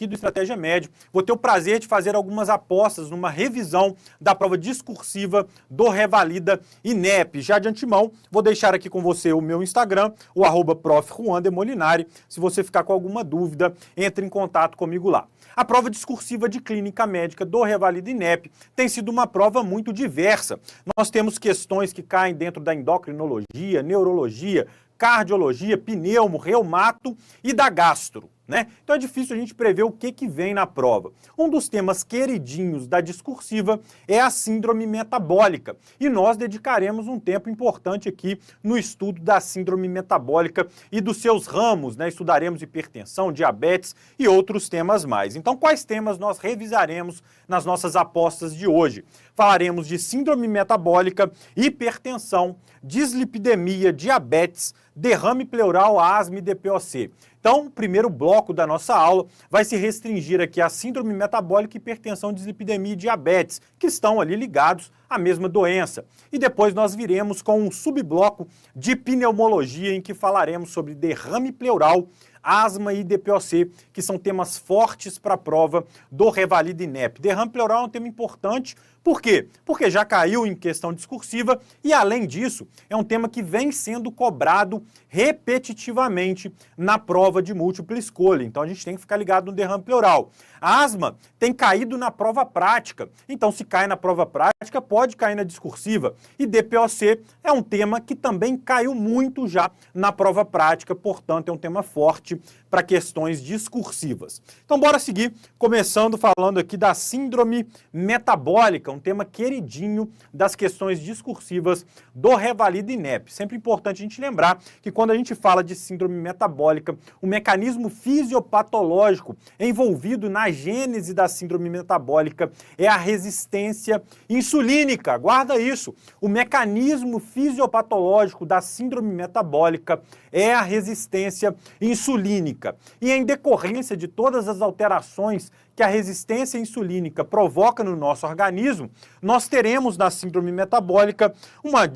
aqui do Estratégia Médio. Vou ter o prazer de fazer algumas apostas numa revisão da prova discursiva do Revalida INEP. Já de antemão, vou deixar aqui com você o meu Instagram, o @prof.juan_de_molinari. Se você ficar com alguma dúvida, entre em contato comigo lá. A prova discursiva de clínica médica do Revalida INEP tem sido uma prova muito diversa. Nós temos questões que caem dentro da endocrinologia, neurologia, cardiologia, pneumo, reumato e da gastro, né? Então é difícil a gente prever o que vem na prova. Um dos temas queridinhos da discursiva é a síndrome metabólica e nós dedicaremos um tempo importante aqui no estudo da síndrome metabólica e dos seus ramos, né? Estudaremos hipertensão, diabetes e outros temas mais. Então, quais temas nós revisaremos nas nossas apostas de hoje? Falaremos de síndrome metabólica, hipertensão, dislipidemia, diabetes, derrame pleural, asma e DPOC. Então, o primeiro bloco da nossa aula vai se restringir aqui à síndrome metabólica, hipertensão, dislipidemia e diabetes, que estão ali ligados à mesma doença. E depois nós viremos com um subbloco de pneumologia em que falaremos sobre derrame pleural, asma e DPOC, que são temas fortes para a prova do Revalida INEP. Derrame pleural é um tema importante, por quê? Porque já caiu em questão discursiva e, além disso, é um tema que vem sendo cobrado repetitivamente na prova de múltipla escolha. Então, a gente tem que ficar ligado no derrame pleural. A asma tem caído na prova prática. Então, se cai na prova prática, pode cair na discursiva. E DPOC é um tema que também caiu muito já na prova prática, portanto, é um tema forte para questões discursivas. Então, bora seguir, começando falando aqui da síndrome metabólica, um tema queridinho das questões discursivas do Revalida INEP. Sempre importante a gente lembrar que quando a gente fala de síndrome metabólica, o mecanismo fisiopatológico envolvido na gênese da síndrome metabólica é a resistência insulínica. Guarda isso. O mecanismo fisiopatológico da síndrome metabólica é a resistência insulínica. E em decorrência de todas as alterações que a resistência insulínica provoca no nosso organismo, nós teremos na síndrome metabólica uma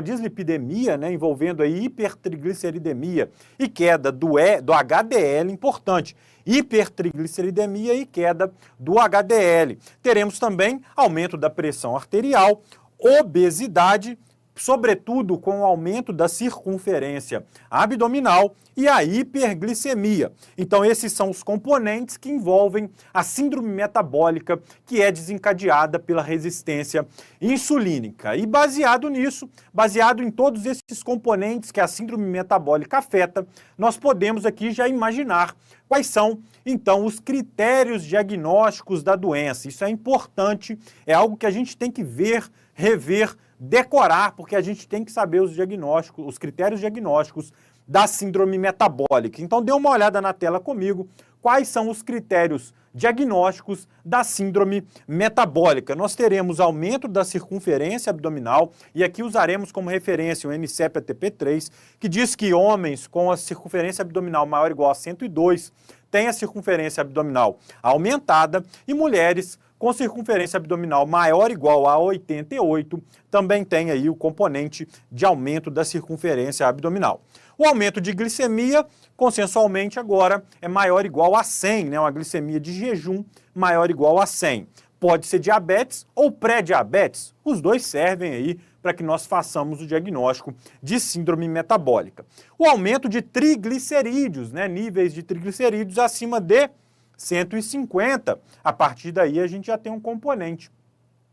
dislipidemia, né, envolvendo aí hipertrigliceridemia e queda do HDL, importante, hipertrigliceridemia e queda do HDL. Teremos também aumento da pressão arterial, obesidade, sobretudo com o aumento da circunferência abdominal e a hiperglicemia. Então, esses são os componentes que envolvem a síndrome metabólica, que é desencadeada pela resistência insulínica. E baseado nisso, baseado em todos esses componentes que a síndrome metabólica afeta, nós podemos aqui já imaginar quais são, então, os critérios diagnósticos da doença. Isso é importante, é algo que a gente tem que ver, rever, decorar, porque a gente tem que saber os diagnósticos, os critérios diagnósticos da síndrome metabólica. Então, dê uma olhada na tela comigo, quais são os critérios diagnósticos da síndrome metabólica. Nós teremos aumento da circunferência abdominal, e aqui usaremos como referência o NCEP-ATP3, que diz que homens com a circunferência abdominal maior ou igual a 102 têm a circunferência abdominal aumentada, e mulheres com circunferência abdominal maior ou igual a 88 também tem aí o componente de aumento da circunferência abdominal. O aumento de glicemia, consensualmente agora, é maior ou igual a 100, né? Uma glicemia de jejum maior ou igual a 100. Pode ser diabetes ou pré-diabetes, os dois servem aí para que nós façamos o diagnóstico de síndrome metabólica. O aumento de triglicerídeos, né? Níveis de triglicerídeos acima de 150, a partir daí a gente já tem um componente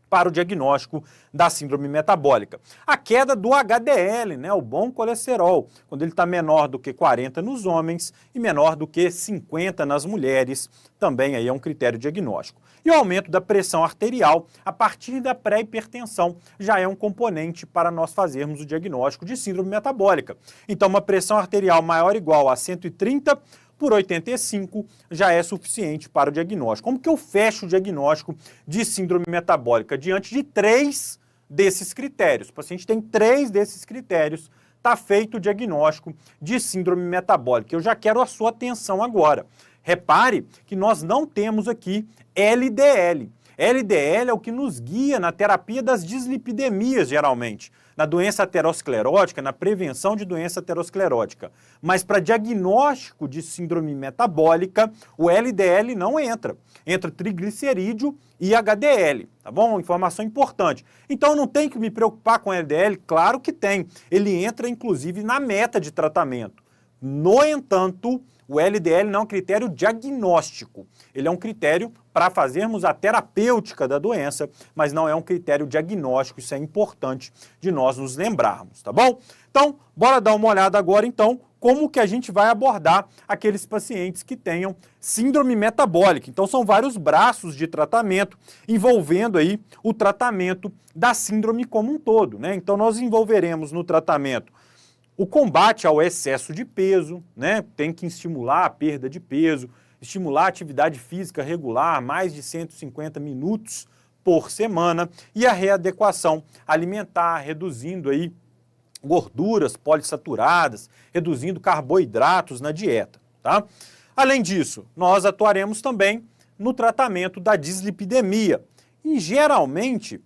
para o diagnóstico da síndrome metabólica. A queda do HDL, né, o bom colesterol, quando ele está menor do que 40 nos homens e menor do que 50 nas mulheres, também aí é um critério diagnóstico. E o aumento da pressão arterial a partir da pré-hipertensão já é um componente para nós fazermos o diagnóstico de síndrome metabólica. Então, uma pressão arterial maior ou igual a 130 por 85 já é suficiente para o diagnóstico. Como que eu fecho o diagnóstico de síndrome metabólica? Diante de 3 desses critérios. O paciente tem 3 desses critérios, está feito o diagnóstico de síndrome metabólica. Eu já quero a sua atenção agora. Repare que nós não temos aqui LDL. LDL é o que nos guia na terapia das dislipidemias, geralmente, na doença aterosclerótica, na prevenção de doença aterosclerótica. Mas para diagnóstico de síndrome metabólica, o LDL não entra. Entra triglicerídeo e HDL, tá bom? Informação importante. Então não tem que me preocupar com o LDL? Claro que tem. Ele entra, inclusive, na meta de tratamento. No entanto, o LDL não é um critério diagnóstico. Ele é um critério para fazermos a terapêutica da doença, mas não é um critério diagnóstico. Isso é importante de nós nos lembrarmos, tá bom? Então, bora dar uma olhada agora, então, como que a gente vai abordar aqueles pacientes que tenham síndrome metabólica. Então, são vários braços de tratamento envolvendo aí o tratamento da síndrome como um todo, né? Então, nós envolveremos no tratamento o combate ao excesso de peso, né? Tem que estimular a perda de peso, estimular a atividade física regular, mais de 150 minutos por semana, e a readequação alimentar, reduzindo aí gorduras polissaturadas, reduzindo carboidratos na dieta, tá? Além disso, nós atuaremos também no tratamento da dislipidemia. E geralmente,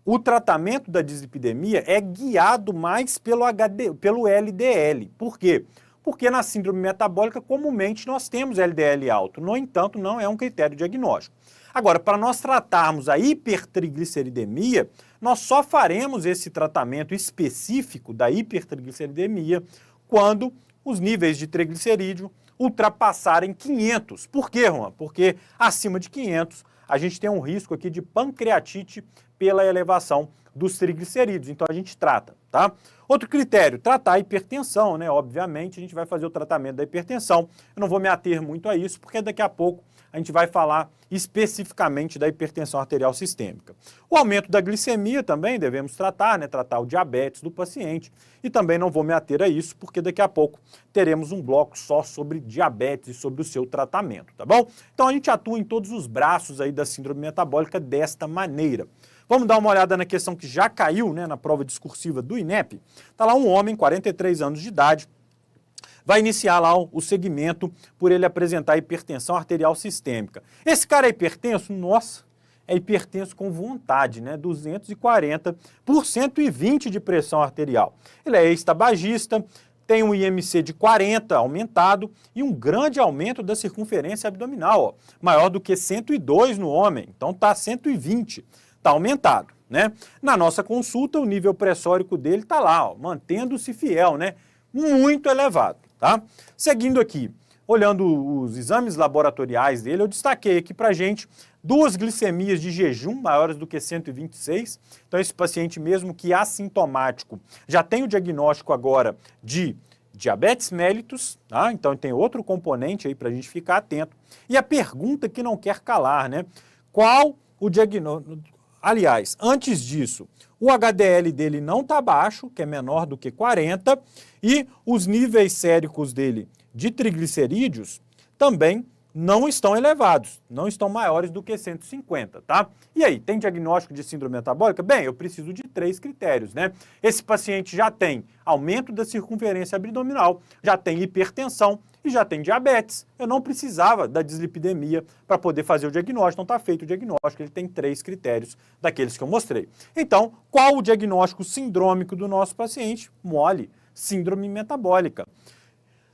o tratamento da dislipidemia é guiado mais pelo LDL. Por quê? Porque na síndrome metabólica, comumente, nós temos LDL alto. No entanto, não é um critério diagnóstico. Agora, para nós tratarmos a hipertrigliceridemia, nós só faremos esse tratamento específico da hipertrigliceridemia quando os níveis de triglicerídeo ultrapassarem 500. Por quê, Juan? Porque acima de 500 a gente tem um risco aqui de pancreatite pela elevação dos triglicerídeos, então a gente trata, tá? Outro critério, tratar a hipertensão, né? Obviamente a gente vai fazer o tratamento da hipertensão, eu não vou me ater muito a isso, porque daqui a pouco a gente vai falar especificamente da hipertensão arterial sistêmica. O aumento da glicemia também devemos tratar, né? Tratar o diabetes do paciente, e também não vou me ater a isso, porque daqui a pouco teremos um bloco só sobre diabetes e sobre o seu tratamento, tá bom? Então a gente atua em todos os braços aí da síndrome metabólica desta maneira. Vamos dar uma olhada na questão que já caiu, né, na prova discursiva do INEP. Está lá um homem, 43 anos de idade, vai iniciar lá o segmento por ele apresentar hipertensão arterial sistêmica. Esse cara é hipertenso? Nossa, é hipertenso com vontade, né? 240 por 120 de pressão arterial. Ele é ex-tabagista, tem um IMC de 40 aumentado e um grande aumento da circunferência abdominal, ó, maior do que 102 no homem, então está 120. Está aumentado, né? Na nossa consulta, o nível pressórico dele está lá, ó, mantendo-se fiel, né? Muito elevado, tá? Seguindo aqui, olhando os exames laboratoriais dele, eu destaquei aqui pra gente 2 glicemias de jejum maiores do que 126. Então, esse paciente, mesmo que assintomático, já tem o diagnóstico agora de diabetes mellitus, tá? Então, tem outro componente aí pra gente ficar atento. E a pergunta que não quer calar, né? Qual o diagnóstico? Aliás, antes disso, o HDL dele não está baixo, que é menor do que 40, e os níveis séricos dele de triglicerídeos também não estão elevados, não estão maiores do que 150, tá? E aí, tem diagnóstico de síndrome metabólica? Bem, eu preciso de 3 critérios, né? Esse paciente já tem aumento da circunferência abdominal, já tem hipertensão e já tem diabetes. Eu não precisava da dislipidemia para poder fazer o diagnóstico, não está feito o diagnóstico, ele tem 3 critérios daqueles que eu mostrei. Então, qual o diagnóstico sindrômico do nosso paciente? Mole, síndrome metabólica.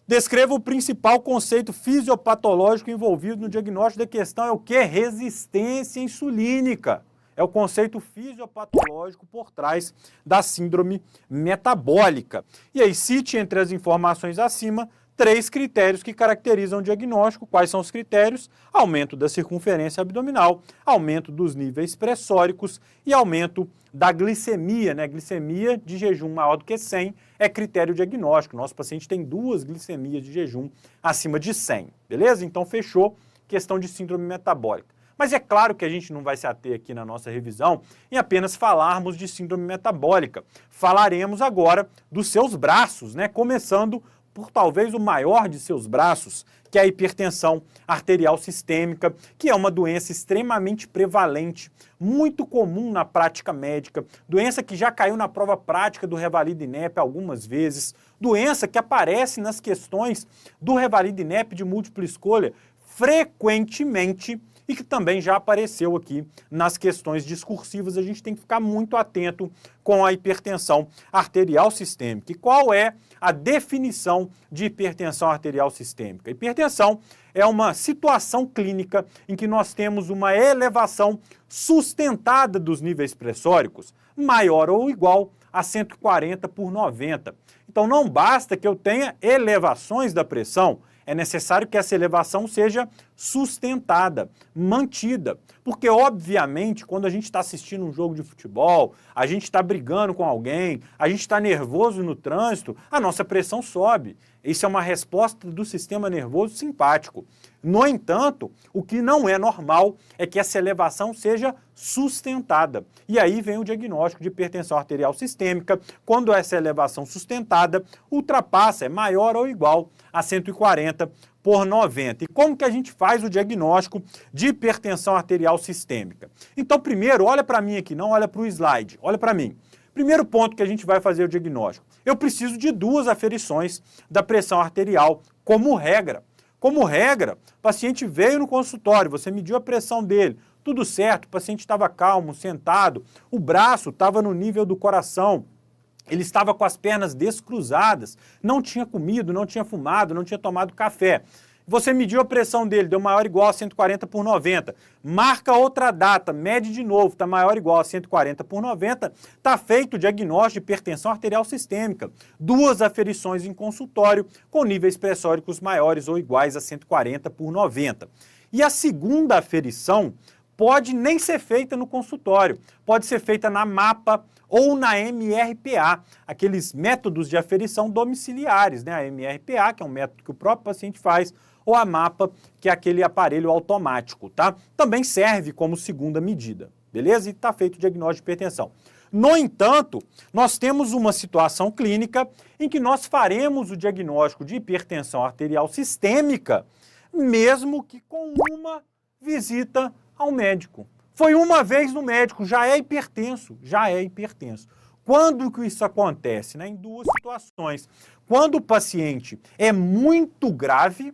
Descreva o principal conceito fisiopatológico envolvido no diagnóstico da questão. É o que? Resistência insulínica. É o conceito fisiopatológico por trás da síndrome metabólica. E aí, cite entre as informações acima 3 critérios que caracterizam o diagnóstico. Quais são os critérios? Aumento da circunferência abdominal, aumento dos níveis pressóricos e aumento da glicemia, né? Glicemia de jejum maior do que 100 é critério diagnóstico. Nosso paciente tem 2 glicemias de jejum acima de 100, beleza? Então fechou questão de síndrome metabólica. Mas é claro que a gente não vai se ater aqui na nossa revisão em apenas falarmos de síndrome metabólica. Falaremos agora dos seus braços, né? Começando por talvez o maior de seus braços, que é a hipertensão arterial sistêmica, que é uma doença extremamente prevalente, muito comum na prática médica, doença que já caiu na prova prática do Revalida-INEP algumas vezes, doença que aparece nas questões do Revalida-INEP de múltipla escolha frequentemente e que também já apareceu aqui nas questões discursivas. A gente tem que ficar muito atento com a hipertensão arterial sistêmica. E qual é a definição de hipertensão arterial sistêmica? Hipertensão é uma situação clínica em que nós temos uma elevação sustentada dos níveis pressóricos maior ou igual a 140/90. Então não basta que eu tenha elevações da pressão, é necessário que essa elevação seja sustentada, mantida. Porque, obviamente, quando a gente está assistindo um jogo de futebol, a gente está brigando com alguém, a gente está nervoso no trânsito, a nossa pressão sobe. Isso é uma resposta do sistema nervoso simpático. No entanto, o que não é normal é que essa elevação seja sustentada. E aí vem o diagnóstico de hipertensão arterial sistêmica, quando essa elevação sustentada ultrapassa, é maior ou igual a 140/90. E como que a gente faz o diagnóstico de hipertensão arterial sistêmica? Então, primeiro, olha para mim aqui, não olha para o slide, olha para mim. Primeiro ponto que a gente vai fazer o diagnóstico. Eu preciso de 2 aferições da pressão arterial, como regra. Como regra, o paciente veio no consultório, você mediu a pressão dele, tudo certo, o paciente estava calmo, sentado, o braço estava no nível do coração, ele estava com as pernas descruzadas, não tinha comido, não tinha fumado, não tinha tomado café. Você mediu a pressão dele, deu maior ou igual a 140/90. Marca outra data, mede de novo, está maior ou igual a 140/90. Está feito o diagnóstico de hipertensão arterial sistêmica. 2 aferições em consultório com níveis pressóricos maiores ou iguais a 140/90. E a segunda aferição pode nem ser feita no consultório, pode ser feita na MAPA ou na MRPA, aqueles métodos de aferição domiciliares, né? A MRPA, que é um método que o próprio paciente faz, ou a MAPA, que é aquele aparelho automático, tá? Também serve como segunda medida, beleza? E está feito o diagnóstico de hipertensão. No entanto, nós temos uma situação clínica em que nós faremos o diagnóstico de hipertensão arterial sistêmica, mesmo que com uma visita ao médico. Foi uma vez no médico, já é hipertenso, já é hipertenso. Quando que isso acontece? Né? Em 2 situações. Quando o paciente é muito grave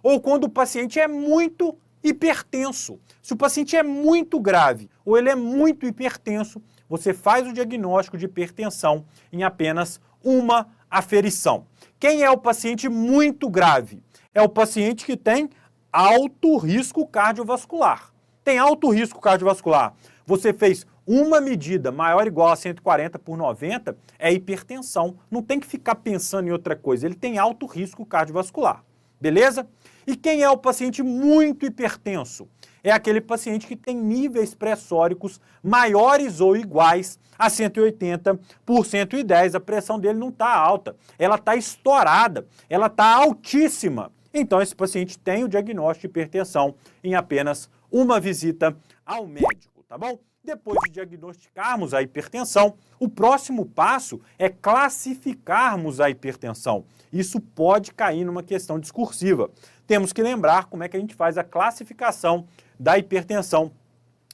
ou quando o paciente é muito hipertenso. Se o paciente é muito grave ou ele é muito hipertenso, você faz o diagnóstico de hipertensão em apenas uma aferição. Quem é o paciente muito grave? É o paciente que tem alto risco cardiovascular. Tem alto risco cardiovascular. Você fez uma medida maior ou igual a 140/90, é hipertensão. Não tem que ficar pensando em outra coisa. Ele tem alto risco cardiovascular. Beleza? E quem é o paciente muito hipertenso? É aquele paciente que tem níveis pressóricos maiores ou iguais a 180/110. A pressão dele não está alta, ela está estourada, ela está altíssima. Então esse paciente tem o diagnóstico de hipertensão em apenas uma visita ao médico, tá bom? Depois de diagnosticarmos a hipertensão, o próximo passo é classificarmos a hipertensão. Isso pode cair numa questão discursiva. Temos que lembrar como é que a gente faz a classificação da hipertensão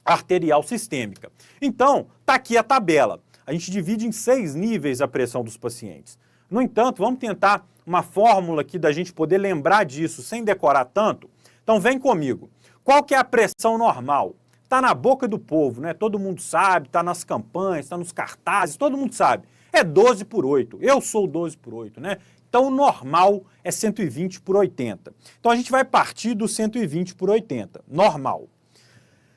arterial sistêmica. Então, tá aqui a tabela. A gente divide em 6 níveis a pressão dos pacientes. No entanto, vamos tentar uma fórmula aqui da gente poder lembrar disso sem decorar tanto. Então, vem comigo. Qual que é a pressão normal? Está na boca do povo, né? Todo mundo sabe, está nas campanhas, está nos cartazes, todo mundo sabe. É 12/8. Eu sou 12/8, né? Então, o normal é 120/80. Então, a gente vai partir do 120/80, normal.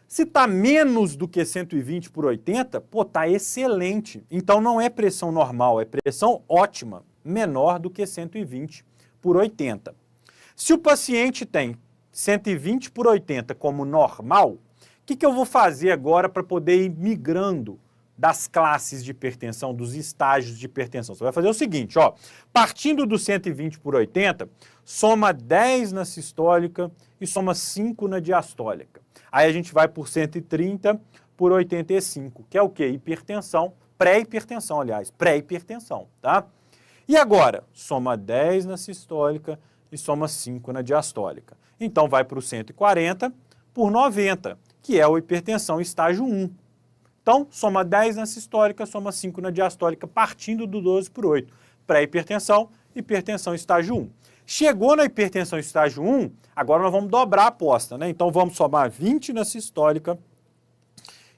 Se está menos do que 120/80, pô, está excelente. Então, não é pressão normal, é pressão ótima, menor do que 120/80. Se o paciente tem 120/80 como normal, o que eu vou fazer agora para poder ir migrando das classes de hipertensão, dos estágios de hipertensão? Você vai fazer o seguinte, ó, partindo do 120/80, soma 10 na sistólica e soma 5 na diastólica. Aí a gente vai por 130/85, que é o quê? Hipertensão, pré-hipertensão, aliás, pré-hipertensão, tá? E agora, soma 10 na sistólica e soma 5 na diastólica. Então vai para o 140/90, que é a hipertensão estágio 1. Então, soma 10 na sistólica, soma 5 na diastólica, partindo do 12/8. Pré-hipertensão, hipertensão estágio 1. Chegou na hipertensão estágio 1, agora nós vamos dobrar a aposta, né? Então vamos somar 20 na sistólica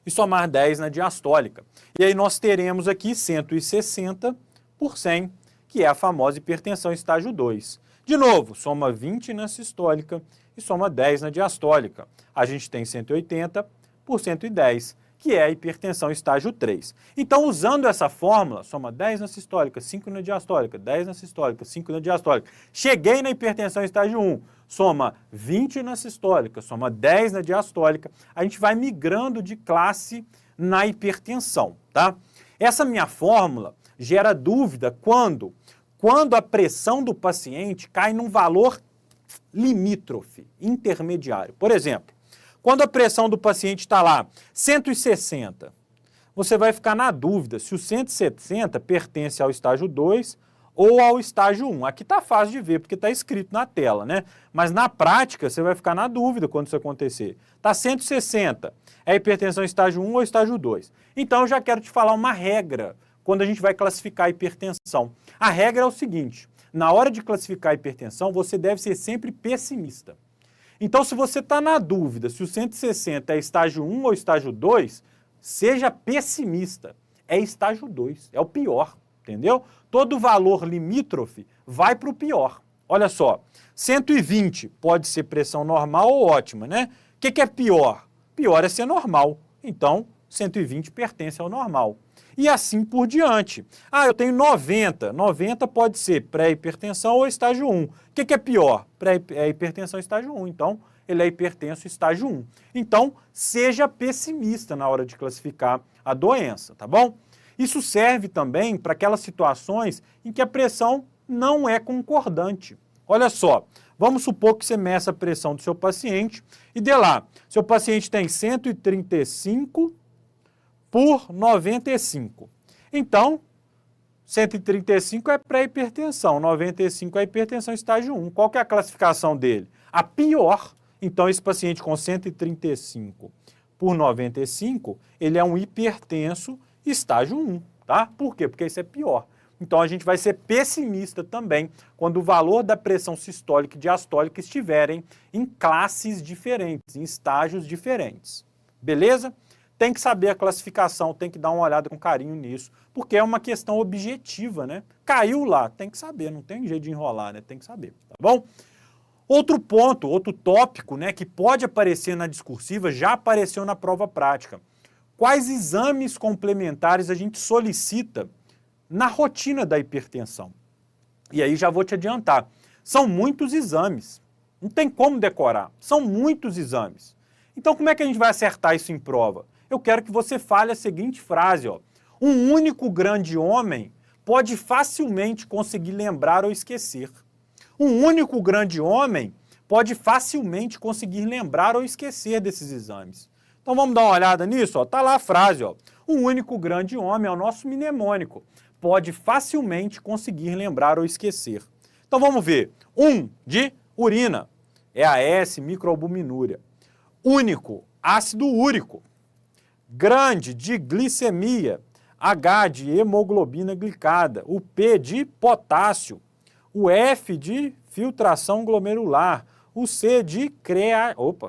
e somar 10 na diastólica. E aí nós teremos aqui 160 por 100, que é a famosa hipertensão estágio 2. De novo, soma 20 na sistólica e soma 10 na diastólica. A gente tem 180 por 110, que é a hipertensão estágio 3. Então, usando essa fórmula, soma 10 na sistólica, 5 na diastólica, 10 na sistólica, 5 na diastólica. Cheguei na hipertensão estágio 1, soma 20 na sistólica, soma 10 na diastólica. A gente vai migrando de classe na hipertensão, tá? Essa minha fórmula gera dúvida quando a pressão do paciente cai num valor limítrofe, intermediário. Por exemplo, quando a pressão do paciente está lá, 160, você vai ficar na dúvida se o 160 pertence ao estágio 2 ou ao estágio 1. Aqui está fácil de ver, porque está escrito na tela, né? Mas na prática, você vai ficar na dúvida quando isso acontecer. Está 160, é hipertensão estágio 1 ou estágio 2? Então, eu já quero te falar uma regra quando a gente vai classificar a hipertensão. A regra é o seguinte, na hora de classificar a hipertensão, você deve ser sempre pessimista. Então, se você está na dúvida se o 160 é estágio 1 ou estágio 2, seja pessimista. É estágio 2, é o pior, entendeu? Todo valor limítrofe vai para o pior. Olha só, 120 pode ser pressão normal ou ótima, né? O que é pior? Pior é ser normal. Então, 120 pertence ao normal. E assim por diante. Ah, eu tenho 90. 90 pode ser pré-hipertensão ou estágio 1. O que é pior? Hipertensão estágio 1. Então, ele é hipertenso estágio 1. Então, seja pessimista na hora de classificar a doença, tá bom? Isso serve também para aquelas situações em que a pressão não é concordante. Olha só, vamos supor que você meça a pressão do seu paciente e dê lá, seu paciente tem 135 por 95. Então, 135 é pré-hipertensão, 95 é hipertensão estágio 1. Qual que é a classificação dele? A pior. Então, esse paciente com 135 por 95, ele é um hipertenso estágio 1, tá? Por quê? Porque isso é pior. Então, a gente vai ser pessimista também quando o valor da pressão sistólica e diastólica estiverem em classes diferentes, em estágios diferentes. Beleza? Tem que saber a classificação, tem que dar uma olhada com carinho nisso, porque é uma questão objetiva, né? Caiu lá, tem que saber, não tem jeito de enrolar, né? Tem que saber, tá bom? Outro ponto, outro tópico, né, que pode aparecer na discursiva, já apareceu na prova prática. Quais exames complementares a gente solicita na rotina da hipertensão? E aí já vou te adiantar, são muitos exames, não tem como decorar, são muitos exames. Então como é que a gente vai acertar isso em prova? Eu quero que você fale a seguinte frase, ó. Um único grande homem pode facilmente conseguir lembrar ou esquecer. Um único grande homem pode facilmente conseguir lembrar ou esquecer desses exames. Então vamos dar uma olhada nisso, ó. Tá lá a frase, ó. Um único grande homem é o nosso mnemônico. Pode facilmente conseguir lembrar ou esquecer. Então vamos ver. De urina. EAS, microalbuminúria. Único, ácido úrico. Grande, de glicemia. H, de hemoglobina glicada. O P, de potássio. O F, de filtração glomerular. O C, de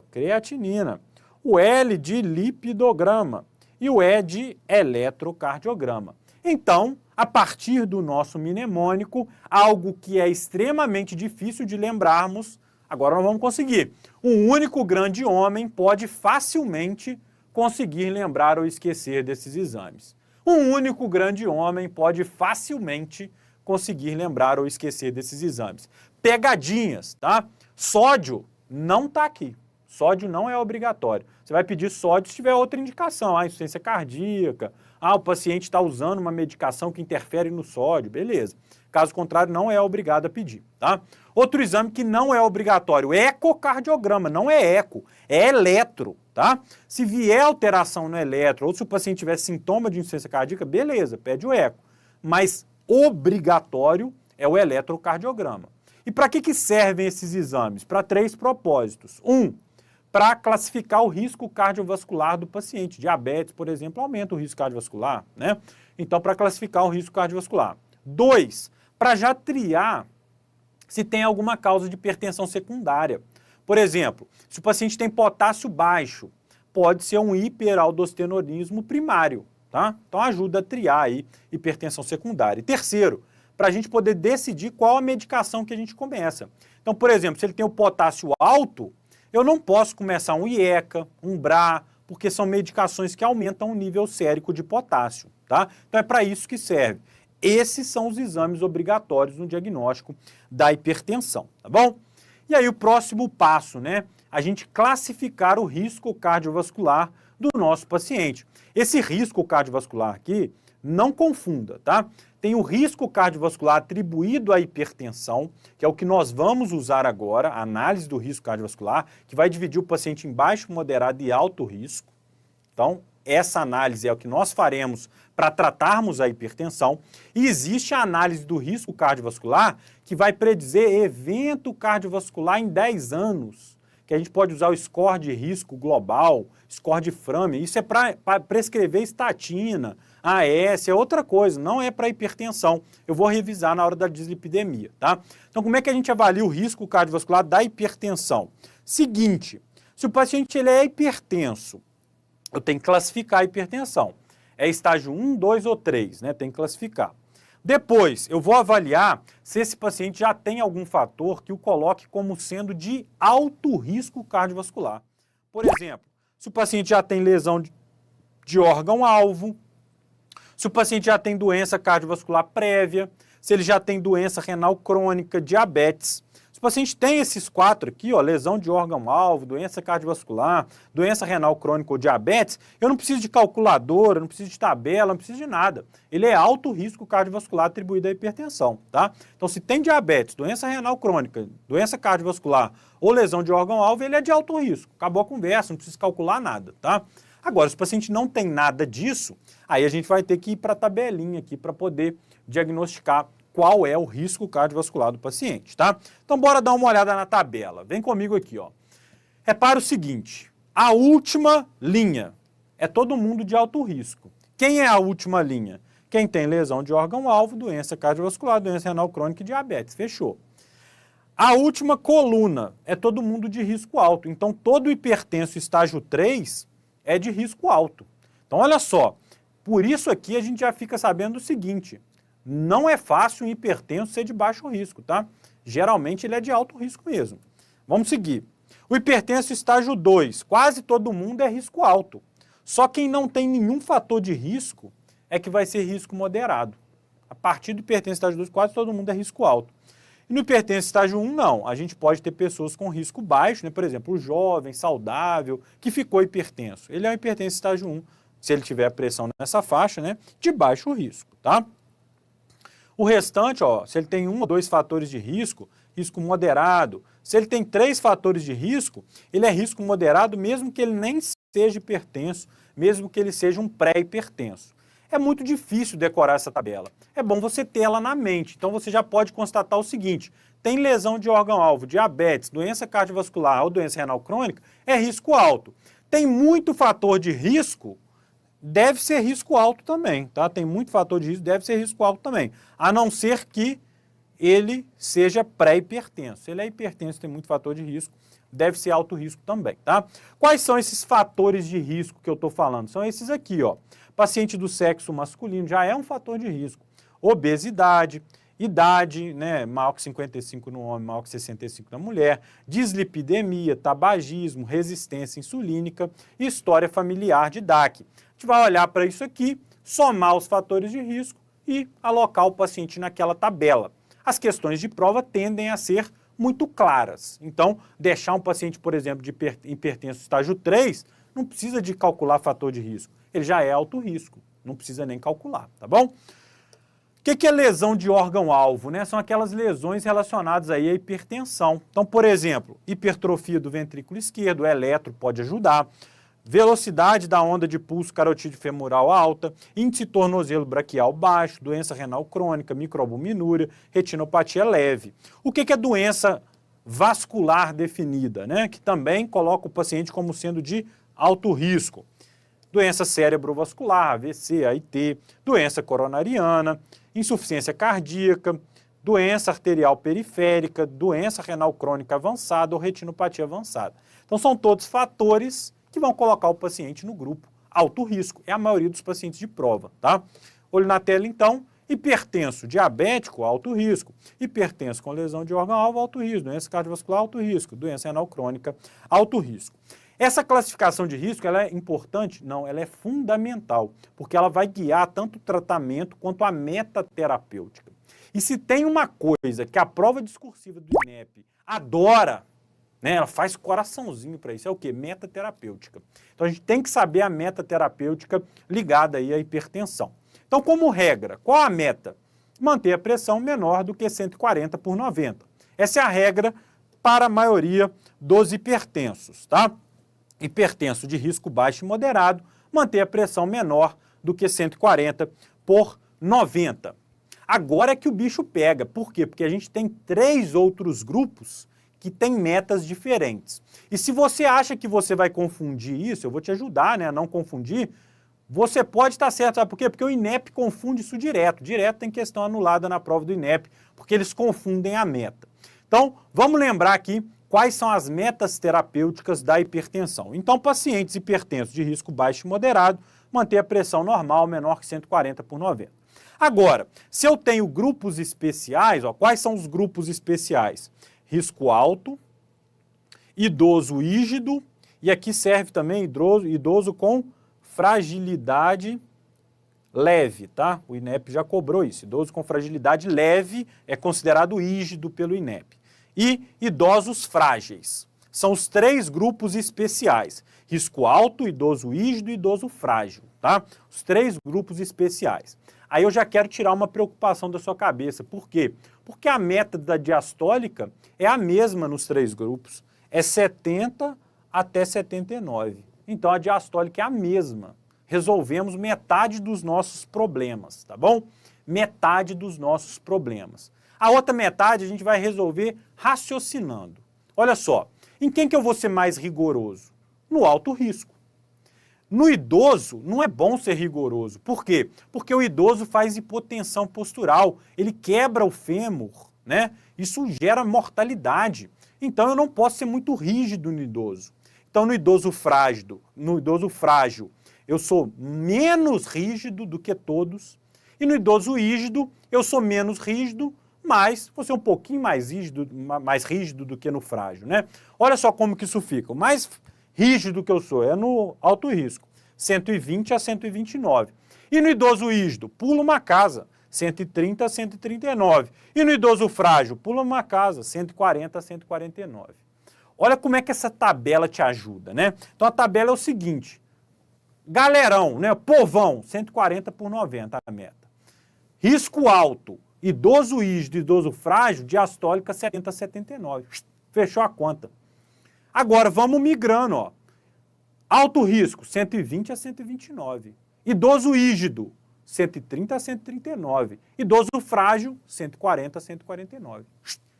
creatinina. O L, de lipidograma. E o E, de eletrocardiograma. Então, a partir do nosso mnemônico, algo que é extremamente difícil de lembrarmos, agora nós vamos conseguir. Um único grande homem pode facilmente conseguir lembrar ou esquecer desses exames. Um único grande homem pode facilmente conseguir lembrar ou esquecer desses exames. Pegadinhas, tá? Sódio não está aqui. Sódio não é obrigatório. Você vai pedir sódio se tiver outra indicação, insuficiência cardíaca, o paciente está usando uma medicação que interfere no sódio, beleza. Caso contrário, não é obrigado a pedir, tá? Outro exame que não é obrigatório, ecocardiograma, não é eco, é eletro, tá? Se vier alteração no eletro, ou se o paciente tiver sintoma de insuficiência cardíaca, beleza, pede o eco. Mas obrigatório é o eletrocardiograma. E para que servem esses exames? Para 3 propósitos. Para classificar o risco cardiovascular do paciente. Diabetes, por exemplo, aumenta o risco cardiovascular, né? Então, para classificar o risco cardiovascular. 2, para já triar se tem alguma causa de hipertensão secundária. Por exemplo, se o paciente tem potássio baixo, pode ser um hiperaldosteronismo primário, tá? Então ajuda a triar aí hipertensão secundária. E terceiro, para a gente poder decidir qual a medicação que a gente começa. Então, por exemplo, se ele tem o potássio alto, eu não posso começar um IECA, um BRA, porque são medicações que aumentam o nível sérico de potássio, tá? Então é para isso que serve. Esses são os exames obrigatórios no diagnóstico da hipertensão, tá bom? E aí o próximo passo, né? A gente classificar o risco cardiovascular do nosso paciente. Esse risco cardiovascular aqui, não confunda, tá? Tem o risco cardiovascular atribuído à hipertensão, que é o que nós vamos usar agora, a análise do risco cardiovascular, que vai dividir o paciente em baixo, moderado e alto risco. Então, essa análise é o que nós faremos para tratarmos a hipertensão. E existe a análise do risco cardiovascular, que vai predizer evento cardiovascular em 10 anos, que a gente pode usar o score de risco global, score de Framingham. Isso é para prescrever estatina, AS, é outra coisa, não é para hipertensão. Eu vou revisar na hora da dislipidemia, tá? Então, como é que a gente avalia o risco cardiovascular da hipertensão? Seguinte, se o paciente ele é hipertenso, eu tenho que classificar a hipertensão. É estágio 1, 2 ou 3, né? Tem que classificar. Depois, eu vou avaliar se esse paciente já tem algum fator que o coloque como sendo de alto risco cardiovascular. Por exemplo, se o paciente já tem lesão de órgão-alvo, se o paciente já tem doença cardiovascular prévia, se ele já tem doença renal crônica, diabetes. Se o paciente tem esses 4 aqui, ó, lesão de órgão-alvo, doença cardiovascular, doença renal crônica ou diabetes, eu não preciso de calculadora, não preciso de tabela, não preciso de nada. Ele é alto risco cardiovascular atribuído à hipertensão, tá? Então, se tem diabetes, doença renal crônica, doença cardiovascular ou lesão de órgão-alvo, ele é de alto risco. Acabou a conversa, não precisa calcular nada, tá? Agora, se o paciente não tem nada disso, aí a gente vai ter que ir para a tabelinha aqui para poder diagnosticar qual é o risco cardiovascular do paciente, tá? Então, bora dar uma olhada na tabela. Vem comigo aqui, ó. Repara o seguinte, a última linha é todo mundo de alto risco. Quem é a última linha? Quem tem lesão de órgão-alvo, doença cardiovascular, doença renal crônica e diabetes. Fechou. A última coluna é todo mundo de risco alto. Então, todo hipertenso estágio 3 é de risco alto. Então, olha só, por isso aqui a gente já fica sabendo o seguinte, não é fácil um hipertenso ser de baixo risco, tá? Geralmente ele é de alto risco mesmo. Vamos seguir. O hipertenso estágio 2, quase todo mundo é risco alto. Só quem não tem nenhum fator de risco é que vai ser risco moderado. A partir do hipertenso estágio 2, quase todo mundo é risco alto. E no hipertenso estágio 1, não. A gente pode ter pessoas com risco baixo, né? Por exemplo, o jovem, saudável, que ficou hipertenso. Ele é um hipertenso estágio 1, se ele tiver pressão nessa faixa, né? De baixo risco, tá? O restante, ó, se ele tem 1 ou 2 fatores de risco, risco moderado. Se ele tem 3 fatores de risco, ele é risco moderado mesmo que ele nem seja hipertenso, mesmo que ele seja um pré-hipertenso. É muito difícil decorar essa tabela. É bom você ter ela na mente. Então você já pode constatar o seguinte, tem lesão de órgão-alvo, diabetes, doença cardiovascular ou doença renal crônica, é risco alto. Tem muito fator de risco, deve ser risco alto também, tá? Tem muito fator de risco, deve ser risco alto também. A não ser que ele seja pré-hipertenso. Se ele é hipertenso, tem muito fator de risco, deve ser alto risco também, tá? Quais são esses fatores de risco que eu estou falando? São esses aqui, ó. Paciente do sexo masculino já é um fator de risco. Obesidade, idade, né, maior que 55 no homem, maior que 65 na mulher, dislipidemia, tabagismo, resistência insulínica e história familiar de DAC. A gente vai olhar para isso aqui, somar os fatores de risco e alocar o paciente naquela tabela. As questões de prova tendem a ser muito claras. Então, deixar um paciente, por exemplo, de hipertenso estágio 3, não precisa de calcular fator de risco. Ele já é alto risco, não precisa nem calcular, tá bom? O que é lesão de órgão-alvo, né? São aquelas lesões relacionadas aí à hipertensão. Então, por exemplo, hipertrofia do ventrículo esquerdo, o eletro pode ajudar, velocidade da onda de pulso carotídeo femoral alta, índice tornozelo braquial baixo, doença renal crônica, microalbuminúria, retinopatia leve. O que é doença vascular definida, né? Que também coloca o paciente como sendo de alto risco. Doença cerebrovascular, AVC, AIT, doença coronariana, insuficiência cardíaca, doença arterial periférica, doença renal crônica avançada ou retinopatia avançada. Então são todos fatores que vão colocar o paciente no grupo alto risco. É a maioria dos pacientes de prova, tá? Olho na tela então, hipertenso diabético, alto risco. Hipertenso com lesão de órgão-alvo, alto risco. Doença cardiovascular, alto risco. Doença renal crônica, alto risco. Essa classificação de risco, ela é importante? Não, ela é fundamental, porque ela vai guiar tanto o tratamento quanto a meta terapêutica. E se tem uma coisa que a prova discursiva do INEP adora, né, ela faz coraçãozinho para isso, é o quê? Meta terapêutica. Então a gente tem que saber a meta terapêutica ligada aí à hipertensão. Então, como regra, qual a meta? Manter a pressão menor do que 140 por 90. Essa é a regra para a maioria dos hipertensos, tá? Hipertenso de risco baixo e moderado, manter a pressão menor do que 140 por 90. Agora é que o bicho pega. Por quê? Porque a gente tem 3 outros grupos que têm metas diferentes. E se você acha que você vai confundir isso, eu vou te ajudar, né, a não confundir. Você pode estar certo, sabe por quê? Porque o INEP confunde isso direto. Direto tem questão anulada na prova do INEP, porque eles confundem a meta. Então, vamos lembrar aqui quais são as metas terapêuticas da hipertensão. Então, pacientes hipertensos de risco baixo e moderado, manter a pressão normal menor que 140 por 90. Agora, se eu tenho grupos especiais, ó, quais são os grupos especiais? Risco alto, idoso rígido, e aqui serve também idoso com fragilidade leve, tá? O INEP já cobrou isso. Idoso com fragilidade leve é considerado rígido pelo INEP. E idosos frágeis. São os 3 grupos especiais. Risco alto, idoso rígido e idoso frágil, tá? Os 3 grupos especiais. Aí eu já quero tirar uma preocupação da sua cabeça. Por quê? Porque a meta da diastólica é a mesma nos 3 grupos. É 70 até 79. Então a diastólica é a mesma. Resolvemos metade dos nossos problemas, tá bom? Metade dos nossos problemas. A outra metade a gente vai resolver raciocinando. Olha só, em quem que eu vou ser mais rigoroso? No alto risco. No idoso, não é bom ser rigoroso. Por quê? Porque o idoso faz hipotensão postural, ele quebra o fêmur, né? Isso gera mortalidade. Então eu não posso ser muito rígido no idoso. Então no idoso frágil, eu sou menos rígido do que todos. E no idoso rígido, eu sou menos rígido, mas vou ser um pouquinho mais rígido do que no frágil, né? Olha só como que isso fica. O mais rígido que eu sou é no alto risco, 120 a 129. E no idoso rígido, pula uma casa, 130 a 139. E no idoso frágil, pula uma casa, 140 a 149. Olha como é que essa tabela te ajuda, né? Então a tabela é o seguinte, galerão, né? Povão, 140 por 90 a meta. Risco alto, idoso rígido, idoso frágil, diastólica 70 a 79. Fechou a conta. Agora vamos migrando, ó. Alto risco, 120 a 129. Idoso rígido, 130 a 139. Idoso frágil, 140 a 149.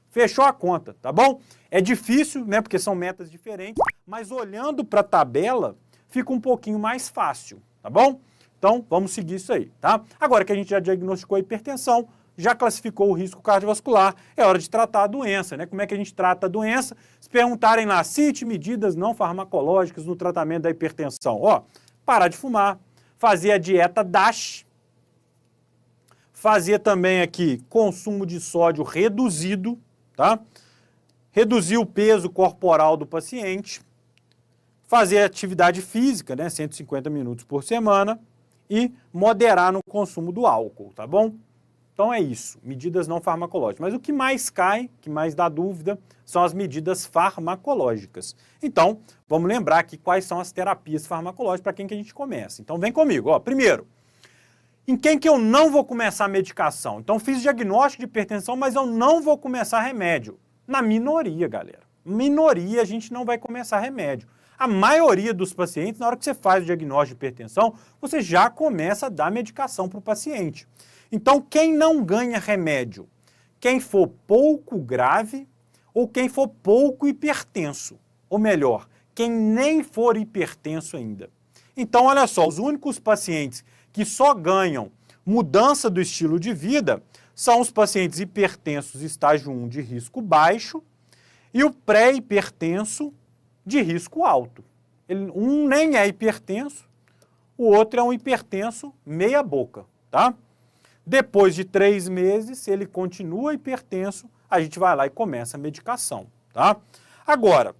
Fechou a conta, tá bom? É difícil, né, porque são metas diferentes, mas olhando para a tabela, fica um pouquinho mais fácil, tá bom? Então, vamos seguir isso aí, tá? Agora que a gente já diagnosticou a hipertensão, já classificou o risco cardiovascular, é hora de tratar a doença, né? Como é que a gente trata a doença? Se perguntarem lá, cite medidas não farmacológicas no tratamento da hipertensão. Ó, parar de fumar, fazer a dieta DASH, fazer também aqui consumo de sódio reduzido, tá? Reduzir o peso corporal do paciente, fazer atividade física, né? 150 minutos por semana e moderar no consumo do álcool, tá bom? Então é isso, medidas não farmacológicas. Mas o que mais cai, que mais dá dúvida, são as medidas farmacológicas. Então, vamos lembrar aqui quais são as terapias farmacológicas para quem que a gente começa. Então vem comigo, ó. Primeiro, em quem que eu não vou começar a medicação? Então fiz diagnóstico de hipertensão, mas eu não vou começar remédio. Na minoria, galera. Minoria a gente não vai começar remédio. A maioria dos pacientes, na hora que você faz o diagnóstico de hipertensão, você já começa a dar medicação para o paciente. Então, quem não ganha remédio? Quem for pouco grave ou quem for pouco hipertenso. Ou melhor, quem nem for hipertenso ainda. Então, olha só, os únicos pacientes que só ganham mudança do estilo de vida são os pacientes hipertensos estágio 1 de risco baixo e o pré-hipertenso de risco alto. Um nem é hipertenso, o outro é um hipertenso meia boca, tá? Depois de 3 meses, se ele continua hipertenso, a gente vai lá e começa a medicação, tá? Agora,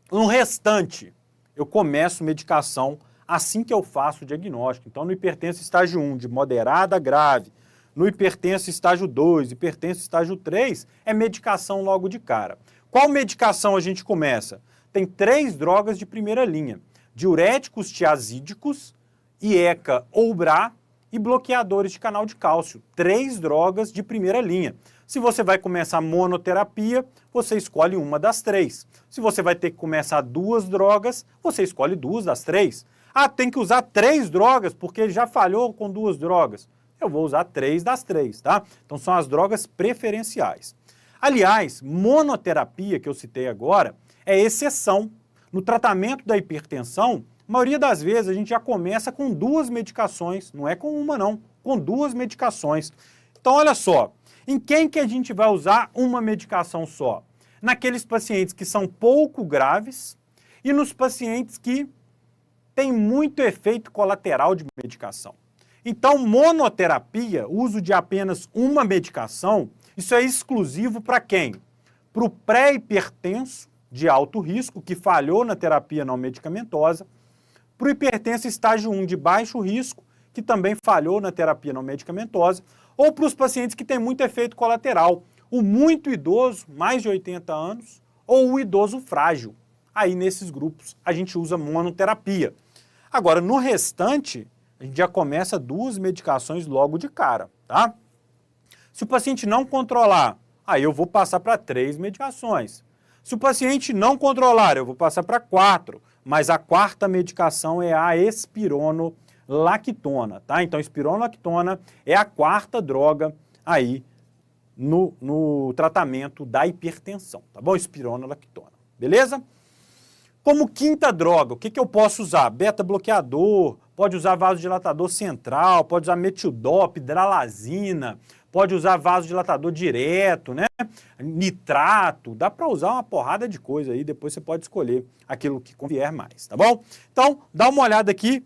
no restante, eu começo medicação assim que eu faço o diagnóstico. Então, no hipertenso estágio 1, de moderada a grave, no hipertenso estágio 2, hipertenso estágio 3, é medicação logo de cara. Qual medicação a gente começa? Tem 3 drogas de primeira linha: diuréticos tiazídicos, IECA ou BRA e bloqueadores de canal de cálcio. 3 drogas de primeira linha. Se você vai começar monoterapia, você escolhe uma das 3. Se você vai ter que começar 2 drogas, você escolhe 2 das 3. Ah, tem que usar 3 drogas porque ele já falhou com 2 drogas. Eu vou usar 3 das 3, tá? Então são as drogas preferenciais. Aliás, monoterapia, que eu citei agora, é exceção. No tratamento da hipertensão, a maioria das vezes a gente já começa com 2 medicações, não é com uma não, com 2 medicações. Então olha só, em quem que a gente vai usar uma medicação só? Naqueles pacientes que são pouco graves e nos pacientes que têm muito efeito colateral de medicação. Então, monoterapia, uso de apenas uma medicação, isso é exclusivo para quem? Para o pré-hipertenso de alto risco, que falhou na terapia não medicamentosa, para o hipertenso estágio 1 de baixo risco, que também falhou na terapia não medicamentosa, ou para os pacientes que têm muito efeito colateral, o muito idoso, mais de 80 anos, ou o idoso frágil. Aí, nesses grupos, a gente usa monoterapia. Agora, no restante, a gente já começa 2 medicações logo de cara, tá? Se o paciente não controlar, aí eu vou passar para 3 medicações. Se o paciente não controlar, eu vou passar para 4, mas a 4ª medicação é a espironolactona, tá? Então, espironolactona é a 4ª droga aí no tratamento da hipertensão, tá bom? Espironolactona, beleza? Como 5ª droga, o que eu posso usar? Beta-bloqueador, pode usar vasodilatador central, pode usar metildop, hidralazina, pode usar vasodilatador direto, né? Nitrato, dá para usar uma porrada de coisa aí, depois você pode escolher aquilo que convier mais, tá bom? Então, dá uma olhada aqui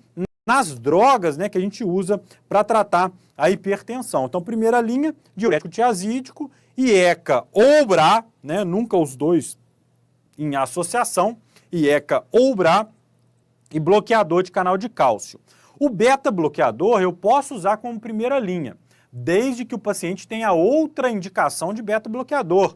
nas drogas, né, que a gente usa para tratar a hipertensão. Então, primeira linha, diurético tiazídico, IECA ou BRA, né, nunca os dois em associação, IECA ou BRA, e bloqueador de canal de cálcio. O beta-bloqueador eu posso usar como primeira linha, desde que o paciente tenha outra indicação de beta-bloqueador.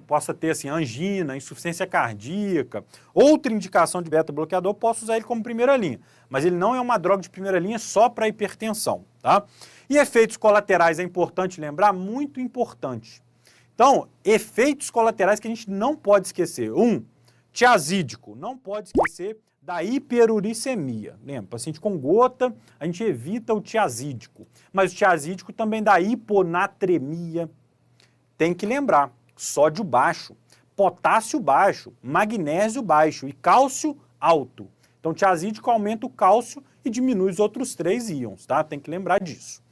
Possa ter assim, angina, insuficiência cardíaca, outra indicação de beta-bloqueador, posso usar ele como primeira linha. Mas ele não é uma droga de primeira linha só para hipertensão, tá? E efeitos colaterais é importante lembrar, muito importante. Então, efeitos colaterais que a gente não pode esquecer. Tiazídico, não pode esquecer da hiperuricemia. Lembra, paciente com gota, a gente evita o tiazídico. Mas o tiazídico também dá hiponatremia. Tem que lembrar, sódio baixo, potássio baixo, magnésio baixo e cálcio alto. Então, o tiazídico aumenta o cálcio e diminui os outros 3 íons, tá? Tem que lembrar disso.